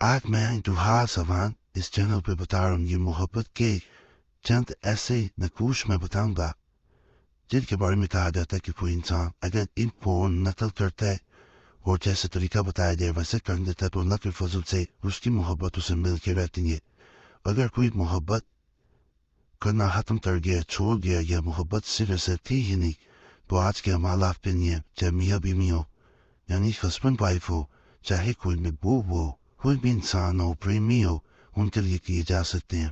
آج میں دوہا سوان اس چینل پہ بتا رہا ہوں یہ محبت کے چند ایسے نقوش میں بتاؤں گا جن کے بارے میں کہا جاتا ہے کہ کوئی انسان اگر ان کو نقل کرتا ہے اور جیسے طریقہ بتایا جائے ویسے کر دیتا ہے تو اللہ کے فضل سے اس کی محبت اسے مل کے رہتی ہے. اگر کوئی محبت کرنا ختم کر گیا چھوڑ گیا یا محبت صرف سے تھی ہی نہیں تو آج کے حالات پہ نہیں ہے. چاہے میاں بیوی ہو یعنی ہسبینڈ وائف ہو, چاہے کوئی محبوب ہو, کوئی بھی انسان ہو, پریمی ہو, ان کے لیے کیے جا سکتے ہیں.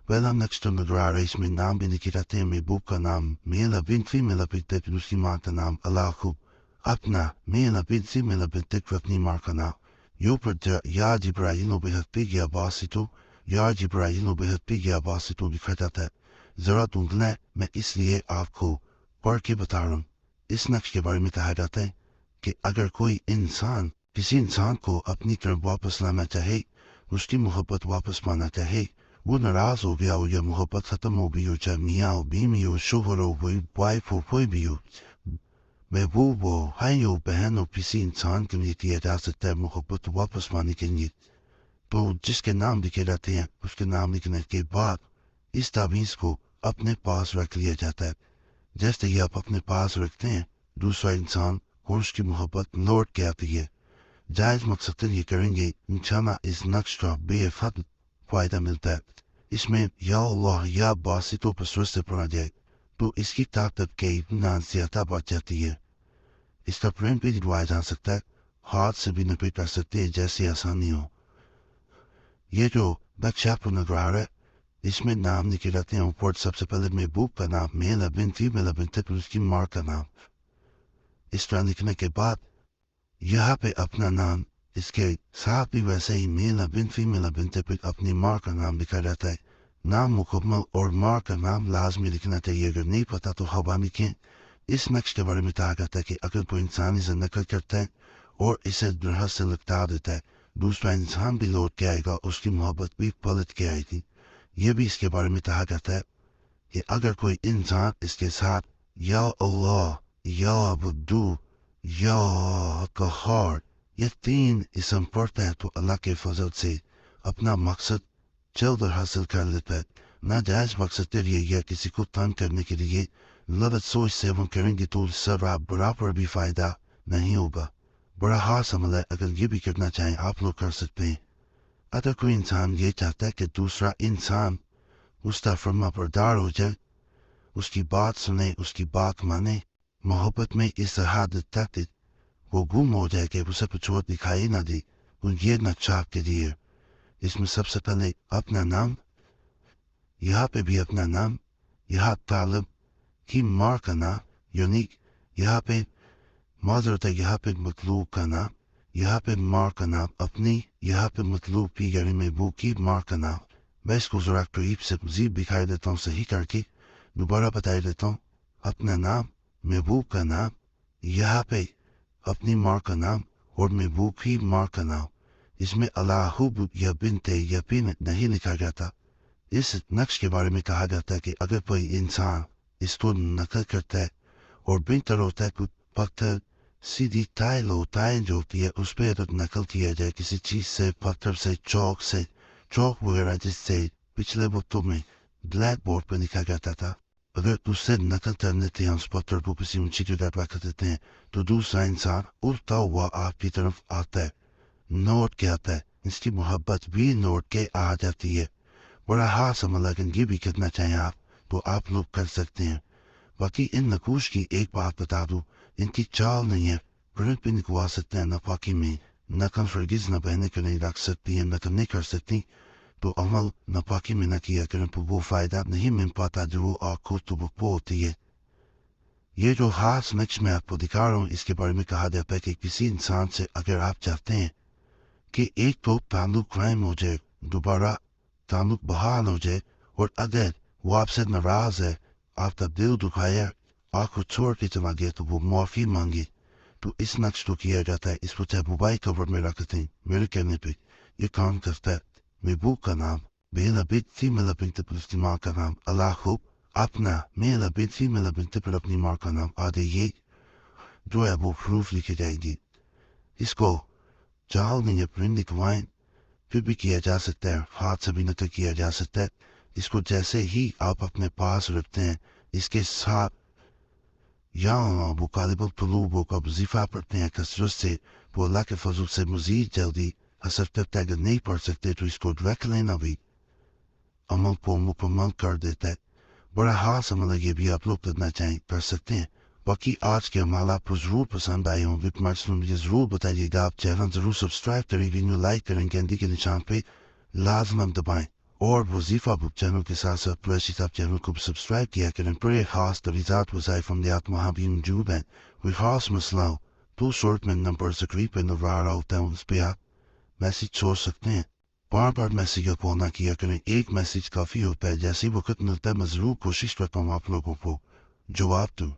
پہلا نیکسٹ نظر آ رہا ہے اس میں نام بھی لکھے رہتے ہیں. محبوب کا نام میل بن فیمیل بن تک دوسری ماں کا نام اللہ خوب اپنا میل بن فیمیل بن تک اپنی ماں کا نام یو پر یا جبرائیل و بحق پی گیا باسطو یا جبرائیل و بحق پی گیا باسطو لکھا جاتا ہے. ذرا دھندلا ہے میں اس لیے آپ کو پڑھ کے بتا رہا ہوں. اس نقش کے بارے میں کہا جاتا ہے کہ اگر کوئی انسان کسی انسان کو اپنی طرف واپس لانا چاہے, اس کی محبت واپس پانا چاہے, وہ ناراض ہو گیا ہو یا محبت ختم ہو گئی ہو, چاہے میاں ہو, بیوی ہو, شوہر ہو, کوئی وائف ہو, کوئی بھی ہو, محبوب ہو, بھائی ہو, بہن ہو, کسی انسان کے لیے کیا جا سکتا ہے محبت واپس پانے کے لیے. تو جس کے نام لکھے جاتے ہیں اس کے نام لکھنے کے بعد اس تعویذ کو اپنے پاس رکھ لیا جاتا ہے. جیسے ہی آپ اپنے پاس رکھتے ہیں دوسرا انسان اور اس کی محبت لوٹ کے آتی ہے. جائز مقصد یہ کریں گے انشاءاللہ اس نقش کا بے حد فائدہ ملتا ہے. اس میں یا اللہ یا باسطوں پر سر سے پڑھا جائے تو اس کی طاقت کے اتنا زیادہ بڑھ جاتی ہے. اس کا پرنٹ بھی دلوایا جا سکتا ہے, ہاتھ سے بھی نپیٹ کر سکتے ہیں جیسی آسانی ہو. یہ جو نقشہ پر نظر آ رہا ہے اس میں نام لکھے رہتے ہیں اوپر. سب سے پہلے محبوب کا نام میل بن فیمیل بن تک اس کی ماں کا نام. اس طرح لکھنے کے بعد یہاں پہ اپنا نام اس کے ساتھ بھی ویسے ہی میل بن فیمیل بن تک اپنی ماں کا نام لکھا رہتا ہے. نام مکمل اور ماں کا نام لازمی لکھنا چاہیے, اگر نہیں پتا تو ہوا لکھیں. اس نقش کے بارے میں کہا جاتا ہے کہ اگر کوئی انسان اسے نقل کرتا ہے اور اسے درخت سے لٹا دیتا ہے دوسرا انسان بھی لوٹ کے آئے گا, اس کی محبت بھی پلٹ کے آئے گی. یہ بھی اس کے بارے میں کہا جاتا ہے کہ اگر کوئی انسان اس کے ساتھ یا اللہ یا بدو یا قہار یہ تین اسم پڑھتا ہے تو اللہ کے فضل سے اپنا مقصد جلد حاصل کر لیتا ہے. ناجائز مقصد کے لیے یا کسی کو تنگ کرنے کے لیے غلط سوچ سے ہم کریں گے تو سر برابر بھی فائدہ نہیں ہوگا. بڑا خاص عمل ہے, اگر یہ بھی کرنا چاہیں آپ لوگ کر سکتے ہیں. اگر کوئی انسان یہ چاہتا ہے کہ دوسرا انسان اس کا فرما بردار ہو جائے, اس کی بات سنے, اس کی بات مانے, محبت میں اس حد تک وہ گم ہو جائے کہ اسے کچھ اور دکھائی نہ دی, وہ یہ نقشہ کے لیے. اس میں سب سے پہلے اپنا نام, یہاں پہ بھی اپنا نام, یہاں طالب کی ماں کا نام یعنی یہاں پہ معذرت ہے, یہاں پہ مطلوب کا نام, یہاں پہ ماں کا نام اپنی, یہاں پہ مطلوب کی یعنی محبوب کی ماں کا نام. میں اس کو ذرا قریب سے مزید دکھائی دیتا ہوں, صحیح کر کے دوبارہ بتائی دیتا ہوں. اپنا نام, محبوب کا نام, یہاں پہ اپنی ماں کا نام اور محبوب کی ماں کا نام. اس میں اللہ یا بنتے یا بن نہیں لکھا جاتا. اس نقش کے بارے میں کہا جاتا ہے کہ اگر کوئی انسان اس کو نقل کرتا ہے اور بنتر ہوتا ہے کچھ پتھر سیدھی ٹائل ہو, ٹائل جو ہوتی ہے اس پہ اگر نقل کیا جائے کسی چیز سے, پتھر سے, چوک وغیرہ جس سے پچھلے وقتوں میں بلیک بورڈ پہ لکھا جاتا تھا, اگر اس سے نقل کر لیتے ہیں اس پتھر کو کسی اونچی جگہ پر رکھ دیتے ہیں تو دوسرا انسان اڑتا ہوا آپ کی طرف آتا ہے, نوٹ کے آتا ہے, اس کی محبت بھی نوٹ کے آ جاتی ہے. بڑا خاص عمل اگر یہ بھی کرنا چاہیں آپ تو آپ لوگ کر سکتے ہیں. باقی ان نقوش کی ایک بات بتا دوں, ان کی چال نہیں ہے, پرنٹ بھی نکوا سکتے ہیں نفاقی میں, نقل فرگز نہ بہنے کے نہیں رکھ سکتی ہیں, نقل نہیں کر سکتی تو عمل نفاقی میں نہ کیا کریں تو وہ فائدہ نہیں مل پاتا جو وہ آپ کو تو وہ ہوتی ہے. یہ جو خاص نقش میں آپ کو دکھا رہا ہوں اس کے بارے میں کہا جاتا ہے کہ کسی انسان سے اگر آپ چاہتے ہیں کہ ایک تو تعلق قائم ہو جائے, دوبارہ تعلق بحال ہو جائے, اور اگر وہ آپ سے ناراض ہے, آپ کا دل دکھایا, آپ کو چھوڑ کے چلا گیا تو وہ معافی مانگے, تو اس نقش کو کیا جاتا ہے. اس کو چاہے موبائل کور میں رکھتے ہیں, میرے کہنے پہ یہ کام کرتا ہے. محبوب کا نام میل بن فیمیل بن تک اپنی ماں کا نام اللہ خوب اپنا میل بن فیمیل بن تک اپنی ماں کا نام آدھے یہ جو ہے وہ حروف لکھے جائیں گی. اس کو چال نہیں ہے پرنٹ لکھوائیں پھر بھی کیا جا سکتا ہے، ہاتھ سے بھی نقل کیا جا سکتا ہے۔ اس کو جیسے ہی آپ اپنے پاس رکھتے ہیں، اس کے ساتھ یا وہ غالب القلوب کا وظیفہ پڑھتے ہیں کثرت سے، وہ اللہ کے فضل سے مزید جلدی اثر کرتا ہے۔ اگر نہیں پڑھ سکتے تو اس کو رکھ لینا بھی عمل کو مکمل کر دیتا ہے۔ بڑا خاص عمل ہے، یہ بھی آپ لوگ کرنا چاہیں کر سکتے ہیں۔ باقی آج کے عمل آپ کو ضرور پسند آئے ہوں گے، مجھے ضرور بتائیے گا۔ آپ چینل ضرور سبسکرائب کریں، ویڈیو لائک کریں، گھنٹی کے نشان پہ لازماً دبائیں، اور وظیفہ بک چینل کے ساتھ ساتھ پریسی صاحب چینل کو سبسکرائب کیا کریں۔ بڑے خاص تجویزات وظائف عملیات وہاں بھی موجود ہیں۔ کوئی خاص مسئلہ ہو تو شارٹ میں نمبر اسکرین پہ نظر آ رہا ہوتا ہے، اس پہ آپ میسیج چھوڑ سکتے ہیں۔ بار بار میسیج کو نہ کیا کریں، ایک میسیج کافی ہوتا ہے۔ جیسے وقت ملتا ہے میں ضرور کوشش کرتا ہوں آپ لوگوں کو جواب دوں،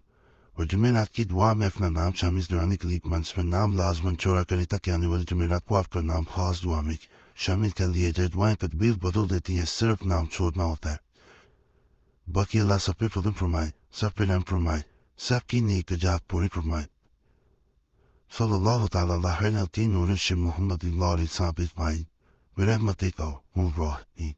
اور جمعرات کی دعا میں اپنا نام شامل کرانے کے لیے منص میں نام لازماً چھوڑا کریں، تاکہ آنے والے جمعرات کو آپ کا نام خاص دعا میں شامل کر لیے جائے۔ دعائیں تدبیر بدل دیتی ہیں، صرف نام چھوڑنا ہوتا ہے۔ باقی اللہ سب پہ فضل فرمائے، سب پہ رحم فرمائے، سب کی نیک جات پوری فرمائے۔ صلی اللہ تعالی علیہ نور محمد اللہ علیہ صاحب اجمعین برحمتک یا ارحم الراحمین۔